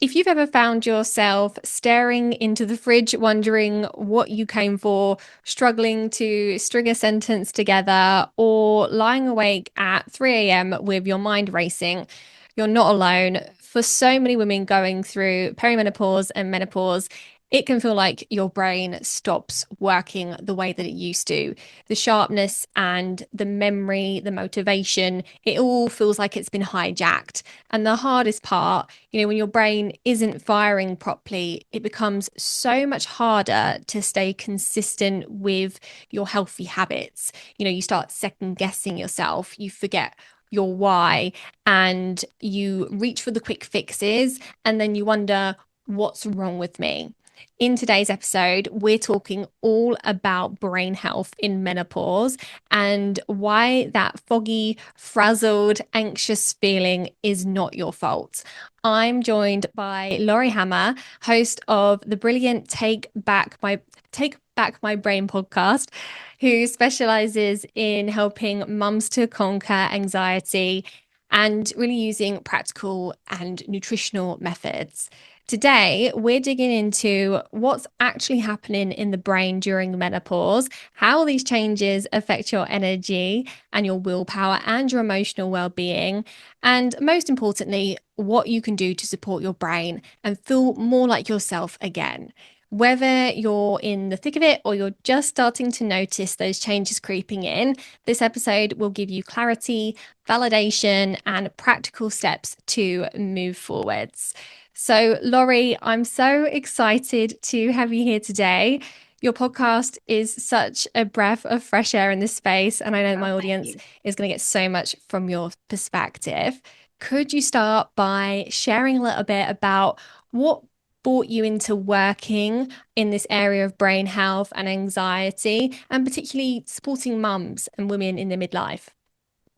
If you've ever found yourself staring into the fridge, wondering what you came for, struggling to string a sentence together, or lying awake at 3 a.m. with your mind racing, you're not alone. For so many women going through perimenopause and menopause, it can feel like your brain stops working the way that it used to. The sharpness and the memory, the motivation, it all feels like it's been hijacked. And the hardest part, when your brain isn't firing properly, it becomes so much harder to stay consistent with your healthy habits. You start second guessing yourself, you forget your why, and you reach for the quick fixes, and then you wonder, what's wrong with me? In today's episode, we're talking all about brain health in menopause and why that foggy, frazzled, anxious feeling is not your fault. I'm joined by Laurie Hammer, host of the brilliant Take Back My Brain podcast, who specializes in helping mums to conquer anxiety and really using practical and nutritional methods. Today, we're digging into what's actually happening in the brain during menopause, how these changes affect your energy and your willpower and your emotional well-being, and most importantly, what you can do to support your brain and feel more like yourself again. Whether you're in the thick of it or you're just starting to notice those changes creeping in, this episode will give you clarity, validation, and practical steps to move forwards. So, Laurie, I'm so excited to have you here today. Your podcast is such a breath of fresh air in this space, and I know Oh, my thank audience you. is going to get so much from your perspective. Could you start by sharing a little bit about what brought you into working in this area of brain health and anxiety, and particularly supporting mums and women in their midlife?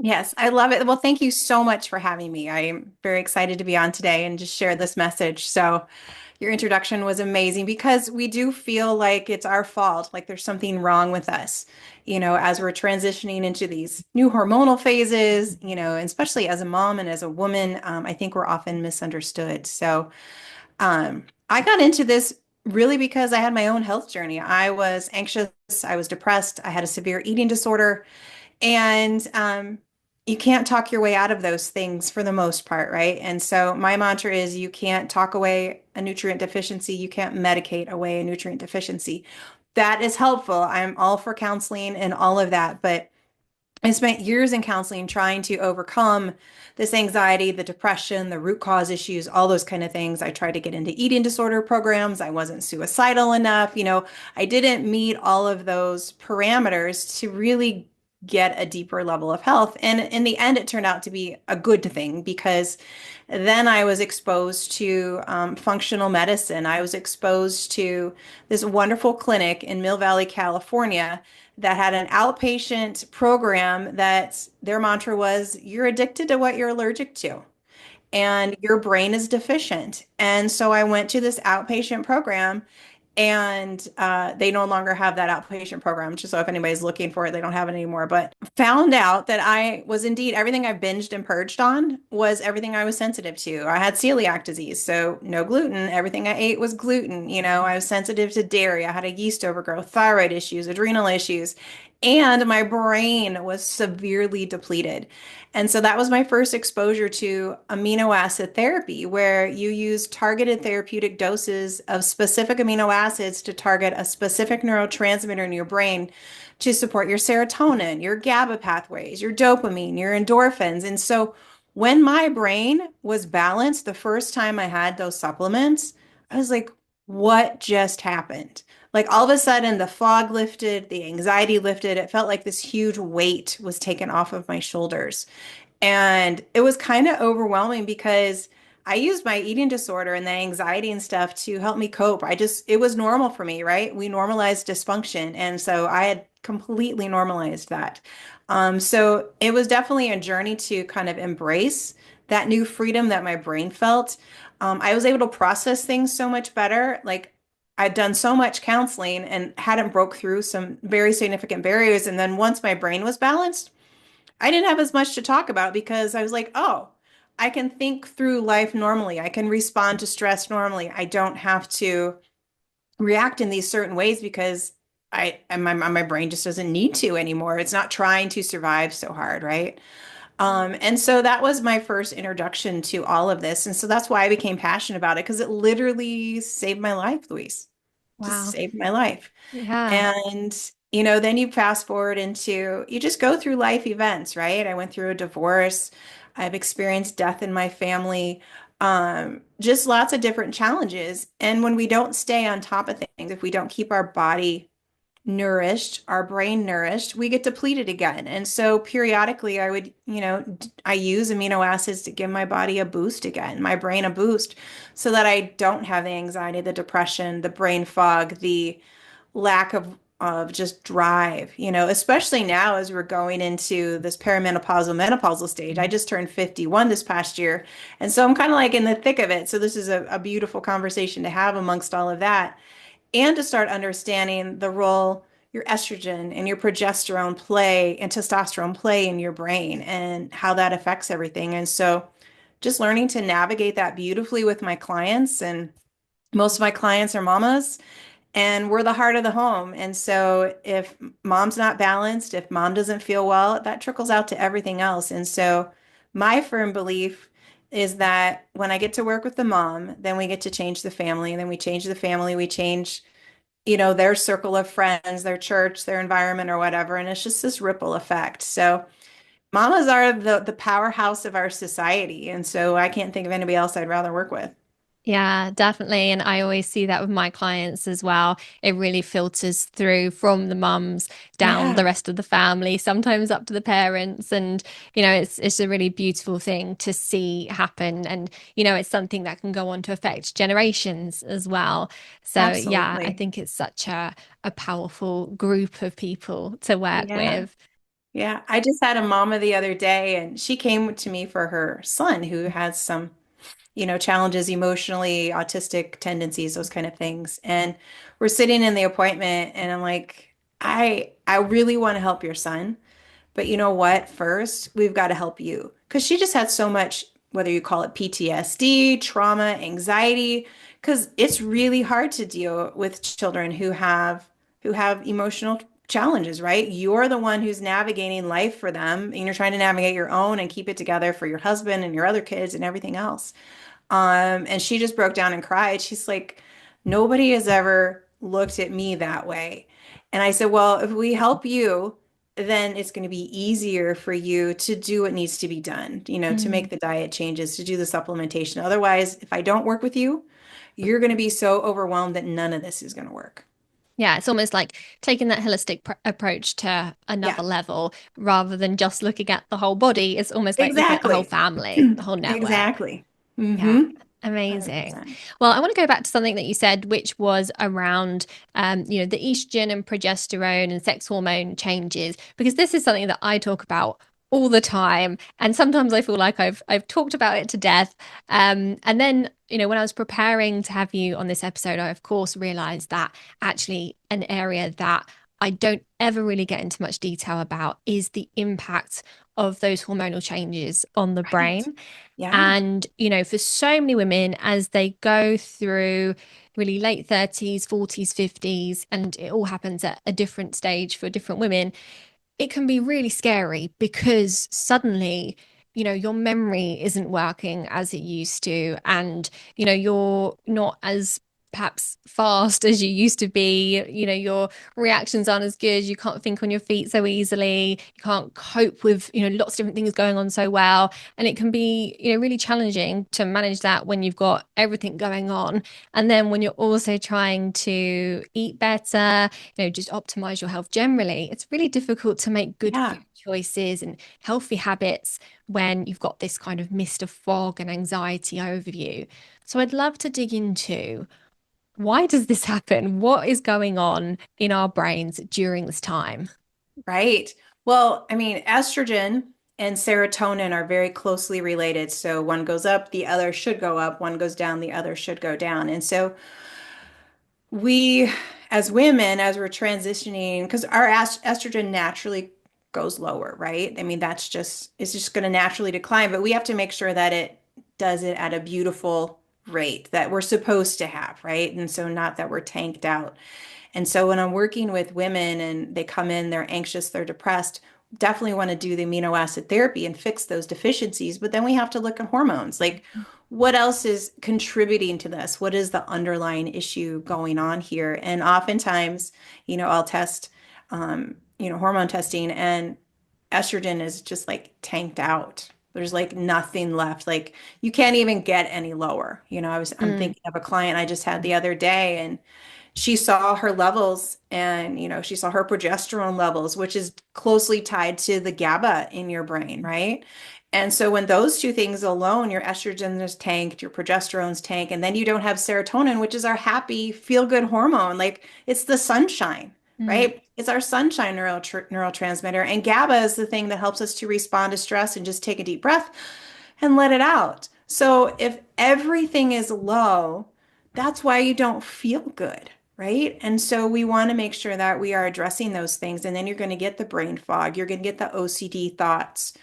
Yes, I love it. Well, thank you so much for having me. I'm very excited to be on today and just share this message. So, your introduction was amazing because we do feel like it's our fault, like there's something wrong with us, as we're transitioning into these new hormonal phases, and especially as a mom and as a woman, I think we're often misunderstood. So, I got into this really because I had my own health journey. I was anxious, I was depressed, I had a severe eating disorder. And you can't talk your way out of those things for the most part, right? And so my mantra is you can't talk away a nutrient deficiency, you can't medicate away a nutrient deficiency. That is helpful. I'm all for counseling and all of that, but I spent years in counseling trying to overcome this anxiety, the depression, the root cause issues, all those kind of things. I tried to get into eating disorder programs. I wasn't suicidal enough. I didn't meet all of those parameters to really get a deeper level of health. And in the end, it turned out to be a good thing because then I was exposed to functional medicine. I was exposed to this wonderful clinic in Mill Valley, California that had an outpatient program that their mantra was, you're addicted to what you're allergic to and your brain is deficient. And so I went to this outpatient program and they no longer have that outpatient program. Just so if anybody's looking for it, they don't have it anymore. But found out that I was indeed everything I binged and purged on was everything I was sensitive to. I had celiac disease, so no gluten. Everything I ate was gluten. I was sensitive to dairy. I had a yeast overgrowth, thyroid issues, adrenal issues, and my brain was severely depleted. And so that was my first exposure to amino acid therapy, where you use targeted therapeutic doses of specific amino acids to target a specific neurotransmitter in your brain to support your serotonin, your GABA pathways, your dopamine, your endorphins. And so when my brain was balanced the first time I had those supplements, I was like, what just happened? Like all of a sudden, the fog lifted, the anxiety lifted. It felt like this huge weight was taken off of my shoulders. And it was kind of overwhelming because I used my eating disorder and the anxiety and stuff to help me cope. It was normal for me, right? We normalized dysfunction. And so I had completely normalized that. So it was definitely a journey to kind of embrace that new freedom that my brain felt. I was able to process things so much better. Like I'd done so much counseling and hadn't broke through some very significant barriers. And then once my brain was balanced, I didn't have as much to talk about because I was like, oh, I can think through life normally. I can respond to stress normally. I don't have to react in these certain ways because my brain just doesn't need to anymore. It's not trying to survive so hard, right? And so that was my first introduction to all of this. And so that's why I became passionate about it because it literally saved my life, Louise. Just Wow. saved my life. Yeah. And, then you fast forward into, you just go through life events, right? I went through a divorce. I've experienced death in my family, just lots of different challenges. And when we don't stay on top of things, if we don't keep our body nourished, our brain nourished, we get depleted again. And so periodically I would, I use amino acids to give my body a boost again, my brain a boost, so that I don't have the anxiety, the depression, the brain fog, the lack of just drive, especially now as we're going into this perimenopausal menopausal stage. I just turned 51 this past year. And so I'm kind of like in the thick of it. So this is a beautiful conversation to have amongst all of that and to start understanding the role your estrogen and your progesterone play and testosterone play in your brain and how that affects everything. And so just learning to navigate that beautifully with my clients. And most of my clients are mamas and we're the heart of the home. And so if mom's not balanced, if mom doesn't feel well, that trickles out to everything else. And so my firm belief is that when I get to work with the mom, then we get to change the family, and then we change the family, we change, their circle of friends, their church, their environment or whatever. And it's just this ripple effect. So mamas are the powerhouse of our society. And so I can't think of anybody else I'd rather work with. Yeah, definitely. And I always see that with my clients as well. It really filters through from the mums down the Yeah, rest of the family, sometimes up to the parents. And, it's a really beautiful thing to see happen. And, it's something that can go on to affect generations as well. So yeah, I absolutely. think it's such a powerful group of people to work Yeah. with. Yeah, I just had a mama the other day, and she came to me for her son who has some, challenges emotionally, autistic tendencies, those kind of things. And we're sitting in the appointment, and I'm like, I really want to help your son. But you know what? First, we've got to help you because she just had so much, whether you call it PTSD, trauma, anxiety, because it's really hard to deal with children who have emotional challenges, right? You're the one who's navigating life for them, and you're trying to navigate your own and keep it together for your husband and your other kids and everything else. And she just broke down and cried. She's like, nobody has ever looked at me that way. And I said, well, if we help you, then it's going to be easier for you to do what needs to be done, to make Mm. the diet changes, to do the supplementation. Otherwise, if I don't work with you, you're going to be so overwhelmed that none of this is going to work. Yeah, it's almost like taking that holistic approach to Yeah, another level rather than just looking at the whole body. It's almost like looking at the whole exactly. family, the whole network. Exactly. Yeah, Mm-hmm. amazing. 100%. Well, I want to go back to something that you said, which was around, the estrogen and progesterone and sex hormone changes, because this is something that I talk about all the time, and sometimes I feel like I've talked about it to death. And then, when I was preparing to have you on this episode, I of course realized that actually an area that I don't ever really get into much detail about is the impact of those hormonal changes on the Right. brain. Yeah. And, for so many women, as they go through really late 30s, 40s, 50s, and it all happens at a different stage for different women, it can be really scary because suddenly, your memory isn't working as it used to. And, you're not as perhaps fast as you used to be. Your reactions aren't as good. You can't think on your feet so easily. You can't cope with, lots of different things going on so well. And it can be, really challenging to manage that when you've got everything going on. And then when you're also trying to eat better, just optimize your health generally, it's really difficult to make good food Yeah. choices and healthy habits when you've got this kind of mist of fog and anxiety over you. So I'd love to dig into, why does this happen? What is going on in our brains during this time? Right. Well, I mean, estrogen and serotonin are very closely related. So one goes up, the other should go up. One goes down, the other should go down. And so we, as women, as we're transitioning, because our estrogen naturally goes lower, right? I mean, it's just going to naturally decline, but we have to make sure that it does it at a beautiful rate that we're supposed to have, right? And so not that we're tanked out. And so when I'm working with women and they come in, they're anxious, they're depressed, definitely want to do the amino acid therapy and fix those deficiencies. But then we have to look at hormones. Like, what else is contributing to this? What is the underlying issue going on here? And oftentimes, I'll test, hormone testing, and estrogen is just like tanked out. There's like nothing left. Like you can't even get any lower. I'm Mm, thinking of a client I just had the other day, and she saw her levels, and she saw her progesterone levels, which is closely tied to the GABA in your brain, right? And so when those two things alone, your estrogen is tanked, your progesterone's tanked, and then you don't have serotonin, which is our happy, feel-good hormone. Like it's the sunshine, mm, right? It's our sunshine neurotransmitter. And GABA is the thing that helps us to respond to stress and just take a deep breath and let it out. So if everything is low, that's why you don't feel good, right? And so we want to make sure that we are addressing those things. And then you're going to get the brain fog, you're going to get the OCD thoughts.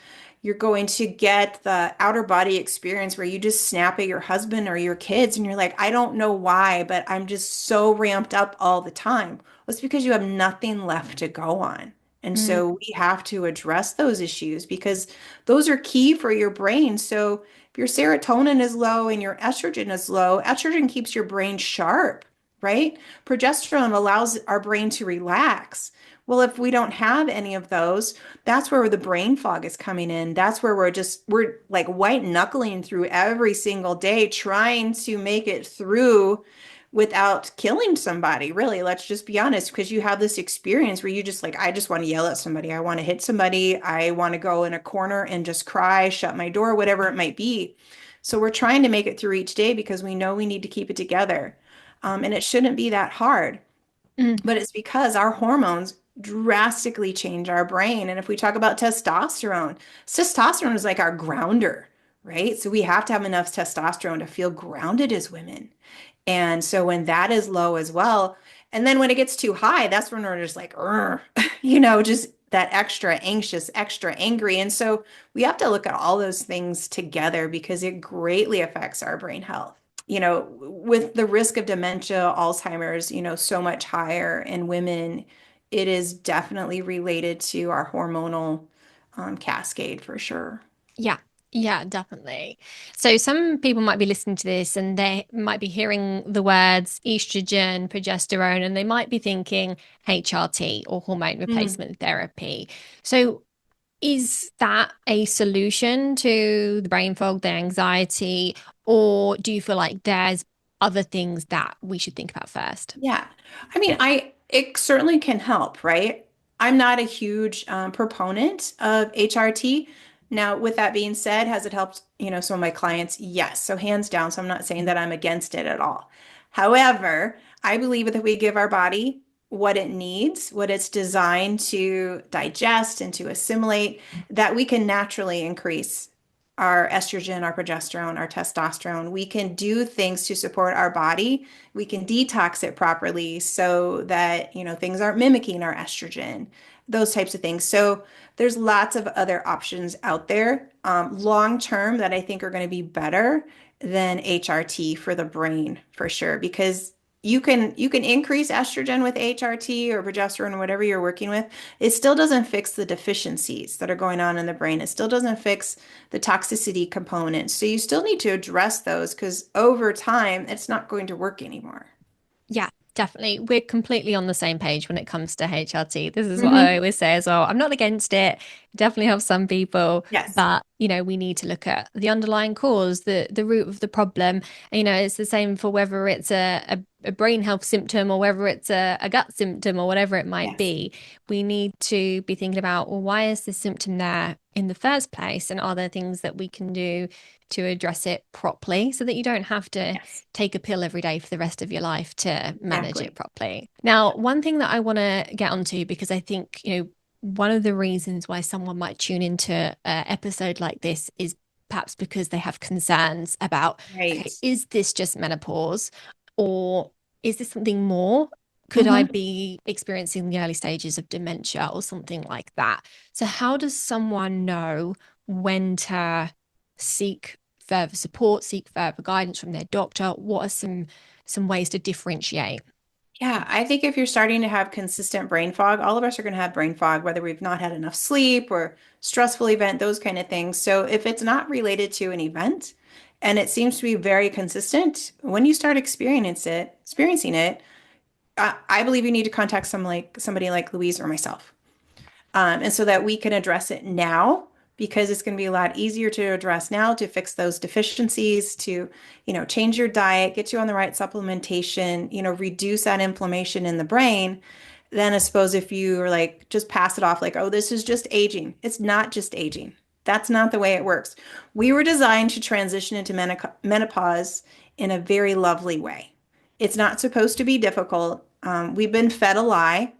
You're going to get the outer body experience where you just snap at your husband or your kids and you're like, I don't know why, but I'm just so ramped up all the time. Well, it's because you have nothing left to go on. And mm. so we have to address those issues because those are key for your brain. So if your serotonin is low and your estrogen is low, estrogen keeps your brain sharp, right? Progesterone allows our brain to relax. Well, if we don't have any of those, that's where the brain fog is coming in. That's where we're like white knuckling through every single day, trying to make it through without killing somebody, really. Let's just be honest, because you have this experience where you just like, I just want to yell at somebody. I want to hit somebody. I want to go in a corner and just cry, shut my door, whatever it might be. So we're trying to make it through each day because we know we need to keep it together. And it shouldn't be that hard, Mm. but it's because our hormones drastically change our brain. And if we talk about testosterone is like our grounder, right? So we have to have enough testosterone to feel grounded as women. And so when that is low as well, and then when it gets too high, that's when we're just like, "Urgh," just that extra anxious, extra angry. And so we have to look at all those things together because it greatly affects our brain health. With the risk of dementia, Alzheimer's, so much higher in women, it is definitely related to our hormonal cascade for sure. Yeah, yeah, definitely. So some people might be listening to this and they might be hearing the words estrogen, progesterone, and they might be thinking HRT or hormone Mm. replacement therapy. So is that a solution to the brain fog, the anxiety, or do you feel like there's other things that we should think about first? Yeah. I mean, it certainly can help, right? I'm not a huge proponent of HRT. Now, with that being said, has it helped, some of my clients? Yes. So hands down. So I'm not saying that I'm against it at all. However, I believe that we give our body what it needs, what it's designed to digest and to assimilate, that we can naturally increase our estrogen, our progesterone, our testosterone. We can do things to support our body. We can detox it properly so that, things aren't mimicking our estrogen, those types of things. So there's lots of other options out there, long term, that I think are going to be better than HRT for the brain for sure, because you can increase estrogen with HRT or progesterone or whatever you're working with. It still doesn't fix the deficiencies that are going on in the brain. It still doesn't fix the toxicity components. So you still need to address those because over time, it's not going to work anymore. Yeah, definitely. We're completely on the same page when it comes to HRT. This is what I Hmm. always say as well. I'm not against it. Definitely have some people, Yes. but we need to look at the underlying cause, the root of the problem. It's the same for whether it's a brain health symptom or whether it's a gut symptom or whatever it might Yes. be. We need to be thinking about, well, why is this symptom there in the first place? And are there things that we can do to address it properly so that you don't have to Yes. take a pill every day for the rest of your life to manage it Exactly. properly. Now, one thing that I want to get onto, because I think, one of the reasons why someone might tune into an episode like this is perhaps because they have concerns about, Right. okay, is this just menopause or is this something more? could I Mhm. be experiencing the early stages of dementia or something like that? So, how does someone know when to seek further support, seek further guidance from their doctor? What are some ways to differentiate? Yeah, I think if you're starting to have consistent brain fog, all of us are going to have brain fog, whether we've not had enough sleep or stressful event, those kind of things. So if it's not related to an event and it seems to be very consistent, when you start experiencing it, I believe you need to contact somebody like Louise or myself. And so that we can address it now because it's going to be a lot easier to address now to fix those deficiencies, to, change your diet, get you on the right supplementation, reduce that inflammation in the brain. Then I suppose if you are like, just pass it off like, oh, this is just aging. It's not just aging. That's not the way it works. We were designed to transition into menopause in a very lovely way. It's not supposed to be difficult. We've been fed a lie.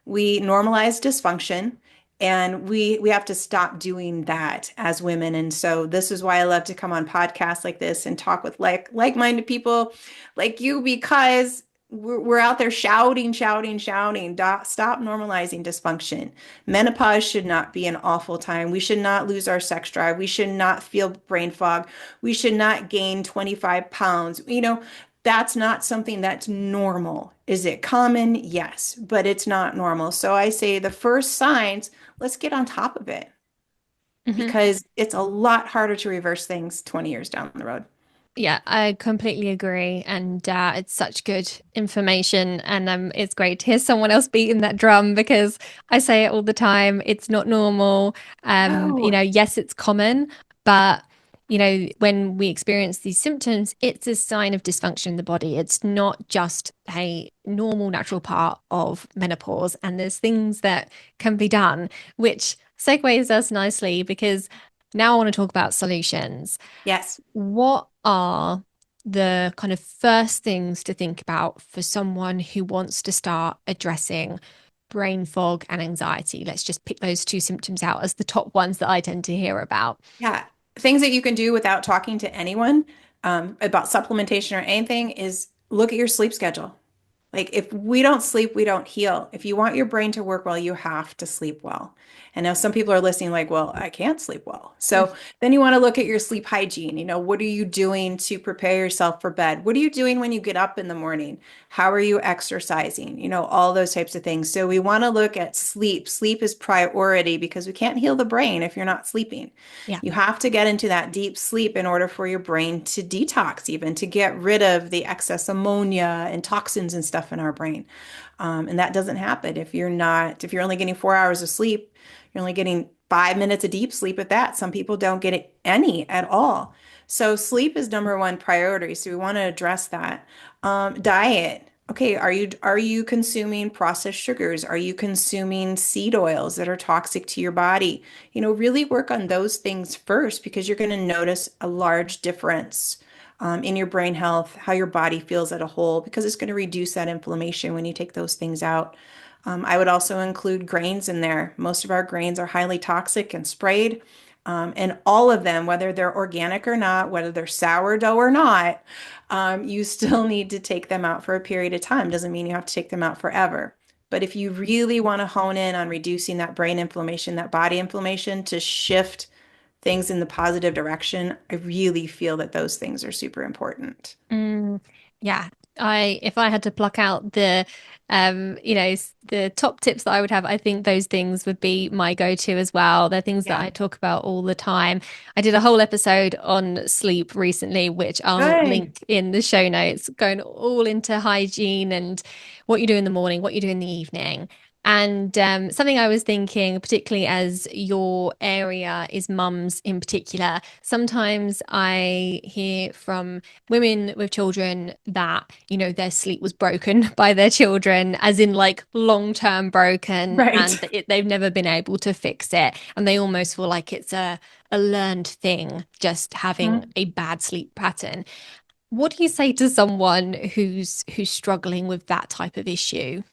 We normalize dysfunction, and we have to stop doing that as women. And so this is why I love to come on podcasts like this and talk with like-minded people like you, because we're out there shouting, shouting, shouting. Stop normalizing dysfunction. Menopause should not be an awful time. We should not lose our sex drive. We should not feel brain fog. We should not gain 25 pounds. That's not something that's normal. Is it common? Yes, but it's not normal. So I say the first signs, let's get on top of it because it's a lot harder to reverse things 20 years down the road. Yeah, I completely agree. And it's such good information. And it's great to hear someone else beating that drum because I say it all the time. It's not normal. Oh, Yes, it's common, but when we experience these symptoms, it's a sign of dysfunction in the body. It's not just a normal, natural part of menopause. And there's things that can be done, which segues us nicely because now I want to talk about solutions. yes. What are the kind of first things to think about for someone who wants to start addressing brain fog and anxiety? Let's just pick those two symptoms out as the top ones that I tend to hear about. Yeah. Things that you can do without talking to anyone about supplementation or anything is look at your sleep schedule. Like if we don't sleep, we don't heal. If you want your brain to work well, you have to sleep well. And now some people are listening like, well, I can't sleep well. So then you want to look at your sleep hygiene. What are you doing to prepare yourself for bed? What are you doing when you get up in the morning? How are you exercising? All those types of things. So we want to look at sleep. Sleep is priority because we can't heal the brain if you're not sleeping. Yeah. You have to get into that deep sleep in order for your brain to detox, even to get rid of the excess ammonia and toxins and stuff in our brain. And that doesn't happen if you're only getting 4 hours of sleep, you're only getting 5 minutes of deep sleep at that. Some people don't get it any at all. So sleep is number one priority. So we want to address that. Diet. Okay, are you consuming processed sugars? Are you consuming seed oils that are toxic to your body? Really work on those things first because you're going to notice a large difference in your brain health, how your body feels at a whole, because it's going to reduce that inflammation when you take those things out. I would also include grains in there. Most of our grains are highly toxic and sprayed. And all of them, whether they're organic or not, whether they're sourdough or not, you still need to take them out for a period of time. Doesn't mean you have to take them out forever. But if you really want to hone in on reducing that brain inflammation, that body inflammation to shift things in the positive direction, I really feel that those things are super important. Mm, yeah. If I had to pluck out the top tips that I would have, I think those things would be my go-to as well. They're things that Yeah. I talk about all the time. I did a whole episode on sleep recently, which I'll Good. link in the show notes, going all into hygiene and what you do in the morning, what you do in the evening. And something I was thinking, particularly as your area is mums in particular, sometimes I hear from women with children that, their sleep was broken by their children, as in like long-term broken, and Right. they've never been able to fix it. And they almost feel like it's a learned thing, just having Mhm. a bad sleep pattern. What do you say to someone who's struggling with that type of issue?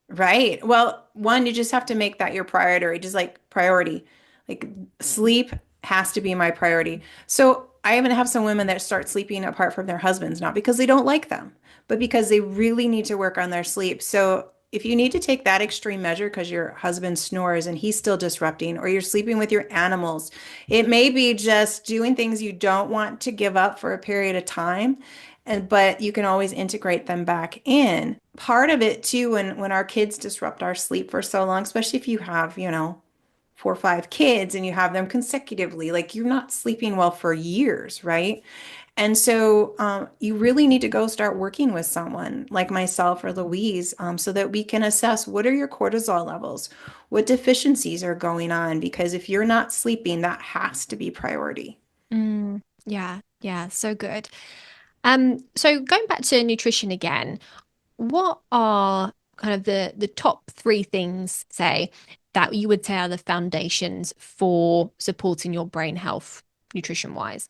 Right. Well, one, you just have to make that your priority, just like priority. Like sleep has to be my priority. So I even have some women that start sleeping apart from their husbands, not because they don't like them, but because they really need to work on their sleep. So if you need to take that extreme measure because your husband snores and he's still disrupting, or you're sleeping with your animals, it may be just doing things you don't want to give up for a period of time. And but you can always integrate them back in. Part of it too, when our kids disrupt our sleep for so long, especially if you have, 4 or 5 kids and you have them consecutively, like you're not sleeping well for years, right? And so you really need to go start working with someone like myself or Louise so that we can assess what are your cortisol levels, what deficiencies are going on, because if you're not sleeping, that has to be priority. Yeah, yeah, so good. So going back to nutrition again, what are kind of the top three things, say, that you would say are the foundations for supporting your brain health nutrition wise?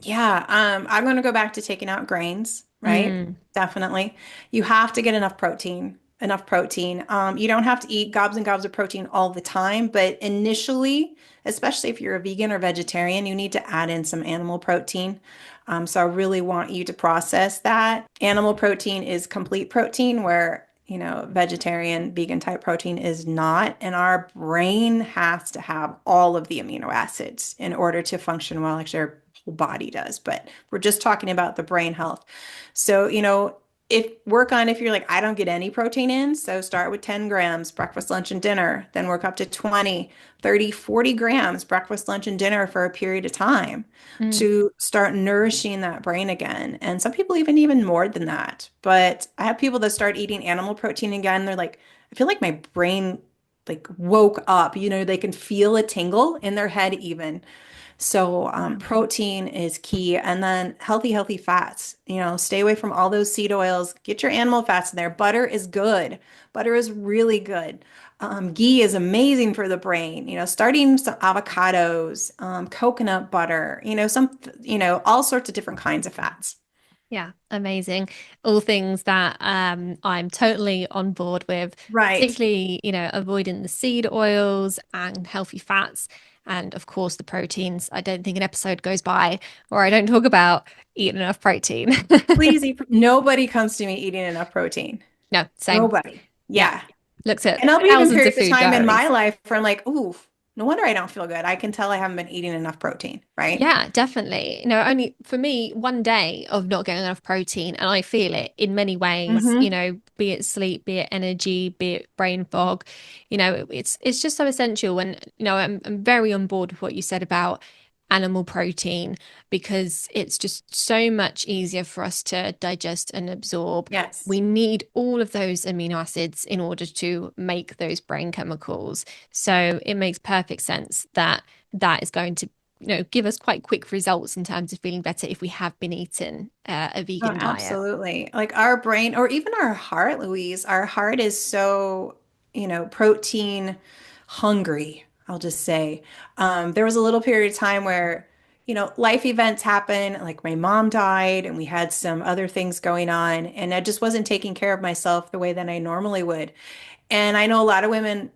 Yeah, I'm going to go back to taking out grains, right? Mm, Definitely. You have to get enough protein, enough protein. You don't have to eat gobs and gobs of protein all the time, but initially, especially if you're a vegan or vegetarian, you need to add in some animal protein. So I really want you to process that. Animal protein is complete protein, where, vegetarian, vegan type protein is not. And our brain has to have all of the amino acids in order to function well. Actually, our whole body does, but we're just talking about the brain health. So, if you're like, I don't get any protein in, so start with 10 grams, breakfast, lunch, and dinner, then work up to 20, 30, 40 grams, breakfast, lunch, and dinner for a period of time mm, to start nourishing that brain again. And some people even more than that. But I have people that start eating animal protein again. They're like, I feel like my brain like woke up, they can feel a tingle in their head even. So yeah. protein is key, and then healthy fats. Stay away from all those seed oils. Get your animal fats in there. Butter is good. Butter is really good. Ghee is amazing for the brain. Starting some avocados, coconut butter. All sorts of different kinds of fats. Yeah, amazing. All things that I'm totally on board with, Right. particularly, avoiding the seed oils and healthy fats, and of course the proteins. I don't think an episode goes by where I don't talk about eating enough protein. Please eat. Nobody comes to me eating enough protein. No, same. Nobody. Yeah. Yeah. Looks at And there'll be even thousands of periods of food time in my diaries. life where I'm like, ooh, no wonder I don't feel good. I can tell I haven't been eating enough protein, right? Yeah, definitely. Only for me, one day of not getting enough protein, and I feel it in many ways, Hmm. be it sleep, be it energy, be it brain fog. It's just so essential. And, I'm very on board with what you said about animal protein because it's just so much easier for us to digest and absorb. Yes. We need all of those amino acids in order to make those brain chemicals. So it makes perfect sense that that is going to give us quite quick results in terms of feeling better if we have been eating a Oh, vegan diet. absolutely. Like our brain or even our heart, Louise, our heart is so, protein hungry, I'll just say. There was a little period of time where, life events happen, like my mom died and we had some other things going on, and I just wasn't taking care of myself the way that I normally would. And I know a lot of women,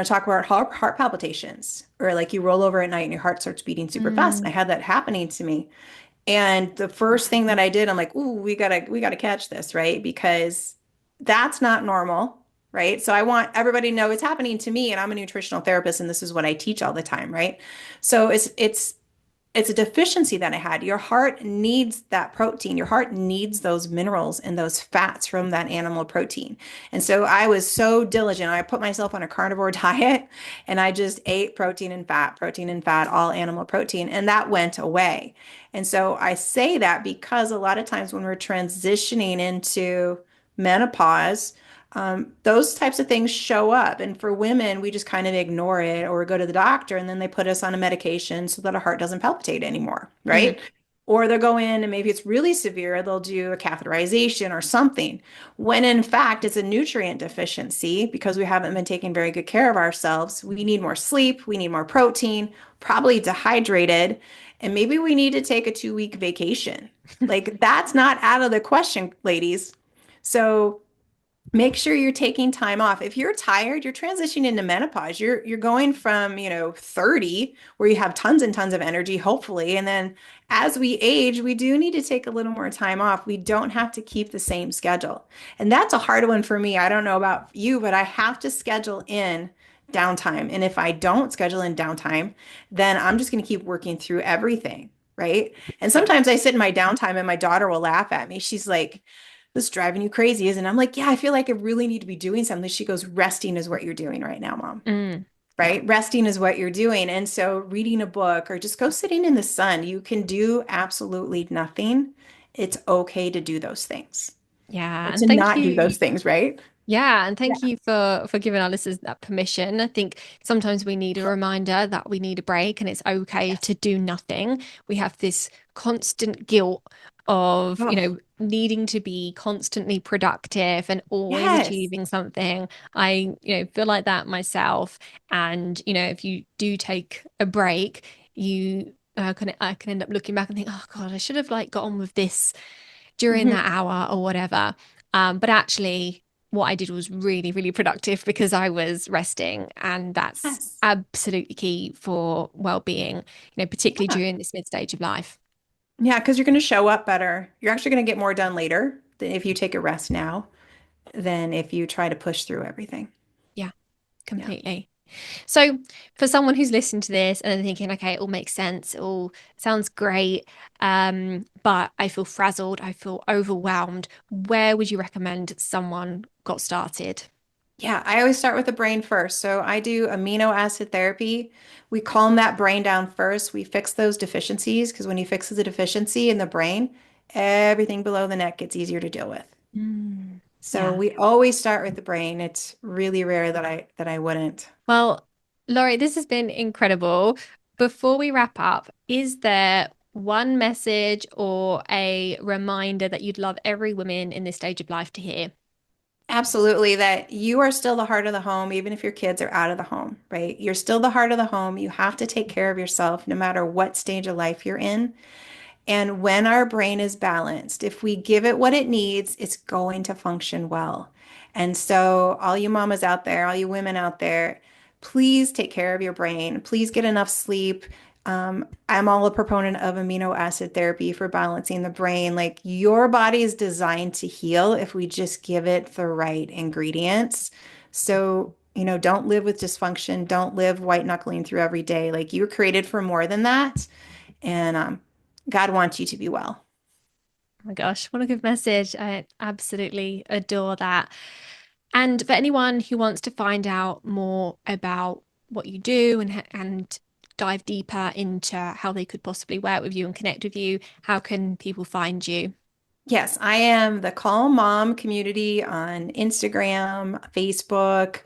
talk about heart palpitations, or like you roll over at night and your heart starts beating super fast. Mm, And I had that happening to me. And the first thing that I did, I'm like, ooh, we gotta catch this, right? Because that's not normal, right? So I want everybody to know it's happening to me, and I'm a nutritional therapist, and this is what I teach all the time, right? So it's a deficiency that I had. Your heart needs that protein. Your heart needs those minerals and those fats from that animal protein. And so I was so diligent. I put myself on a carnivore diet and I just ate protein and fat, all animal protein, and that went away. And so I say that because a lot of times when we're transitioning into menopause, those types of things show up. And for women, we just kind of ignore it or go to the doctor and then they put us on a medication so that our heart doesn't palpitate anymore, mm, right? Or they'll go in and maybe it's really severe, they'll do a catheterization or something, when in fact it's a nutrient deficiency because we haven't been taking very good care of ourselves. We need more sleep, we need more protein, probably dehydrated, and maybe we need to take a 2 week vacation. Like that's not out of the question, ladies. So Make sure you're taking time off. If you're tired, you're transitioning into menopause. You're going from, 30 where you have tons and tons of energy, hopefully. And then as we age, we do need to take a little more time off. We don't have to keep the same schedule. And that's a hard one for me. I don't know about you, but I have to schedule in downtime. And if I don't schedule in downtime, then I'm just going to keep working through everything, right? And sometimes I sit in my downtime and my daughter will laugh at me. She's like, this is driving you crazy, isn't it? I'm like, yeah, I feel like I really need to be doing something. She goes, resting is what you're doing right now, mom. Mm, yeah. Right? Resting is what you're doing. And so reading a book or just go sitting in the sun, you can do absolutely nothing. It's okay to do those things Yeah. or And to thank not do you. those things, right? Yeah, and Yeah. thank you for giving our listeners that permission. I think sometimes we need a reminder that we need a break and it's okay Yes. to do nothing. We have this constant guilt of, Oh, needing to be constantly productive and always yes. achieving something. I, feel like that myself. And, if you do take a break, you I can end up looking back and think, oh God, I should have like got on with this during Mhm. that hour or whatever. But actually, what I did was really, really productive because I was resting, and that's Yes. absolutely key for well-being, particularly Yeah. during this mid stage of life. Yeah, because you're going to show up better. You're actually going to get more done later than if you take a rest now than if you try to push through everything. Yeah, Yeah. completely. So, for someone who's listening to this and thinking, okay, it all makes sense, it all sounds great, but I feel frazzled, I feel overwhelmed, where would you recommend someone got started? Yeah, I always start with the brain first. So I do amino acid therapy. We calm that brain down first. We fix those deficiencies because when you fix the deficiency in the brain, everything below the neck gets easier to deal with. Mm, So yeah. we always start with the brain. It's really rare that I wouldn't. Well, Laurie, this has been incredible. Before we wrap up, is there one message or a reminder that you'd love every woman in this stage of life to hear? Absolutely, that you are still the heart of the home, even if your kids are out of the home, right? You're still the heart of the home. You have to take care of yourself no matter what stage of life you're in. And when our brain is balanced, if we give it what it needs, it's going to function well. And so, all you mamas out there, all you women out there, please take care of your brain. Please get enough sleep. I'm all a proponent of amino acid therapy for balancing the brain. Like your body is designed to heal if we just give it the right ingredients. So, don't live with dysfunction. Don't live white knuckling through every day. Like you were created for more than that. And God wants you to be well. Oh my gosh, what a good message. I absolutely adore that. And for anyone who wants to find out more about what you do and dive deeper into how they could possibly work with you and connect with you, how can people find you? Yes, I am the Calm Mom community on Instagram, Facebook,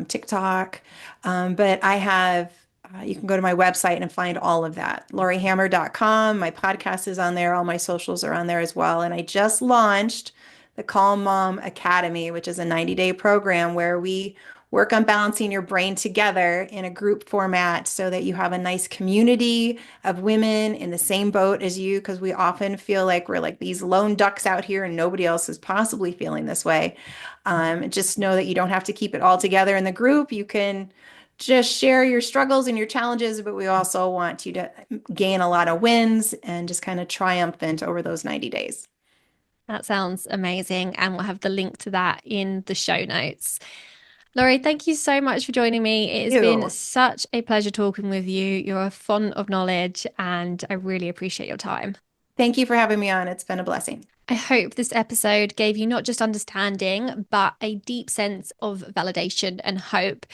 TikTok. But I have, you can go to my website and find all of that. lauriehammer.com. My podcast is on there. All my socials are on there as well. And I just launched the Calm Mom Academy, which is a 90-day program where we work on balancing your brain together in a group format so that you have a nice community of women in the same boat as you, because we often feel like we're like these lone ducks out here and nobody else is possibly feeling this way. Just know that you don't have to keep it all together in the group. You can just share your struggles and your challenges, but we also want you to gain a lot of wins and just kind of triumphant over those 90 days. That sounds amazing. And we'll have the link to that in the show notes. Laurie, thank you so much for joining me. It has been You. such a pleasure talking with you. You're a font of knowledge, and I really appreciate your time. Thank you for having me on. It's been a blessing. I hope this episode gave you not just understanding, but a deep sense of validation and hope.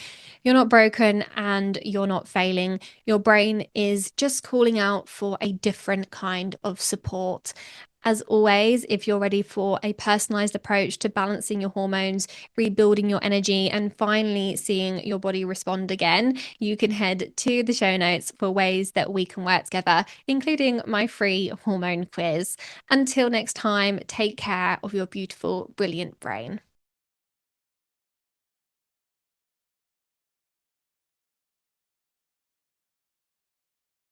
You're not broken and you're not failing. Your brain is just calling out for a different kind of support. As always, if you're ready for a personalized approach to balancing your hormones, rebuilding your energy, and finally seeing your body respond again, you can head to the show notes for ways that we can work together, including my free hormone quiz. Until next time, take care of your beautiful, brilliant brain.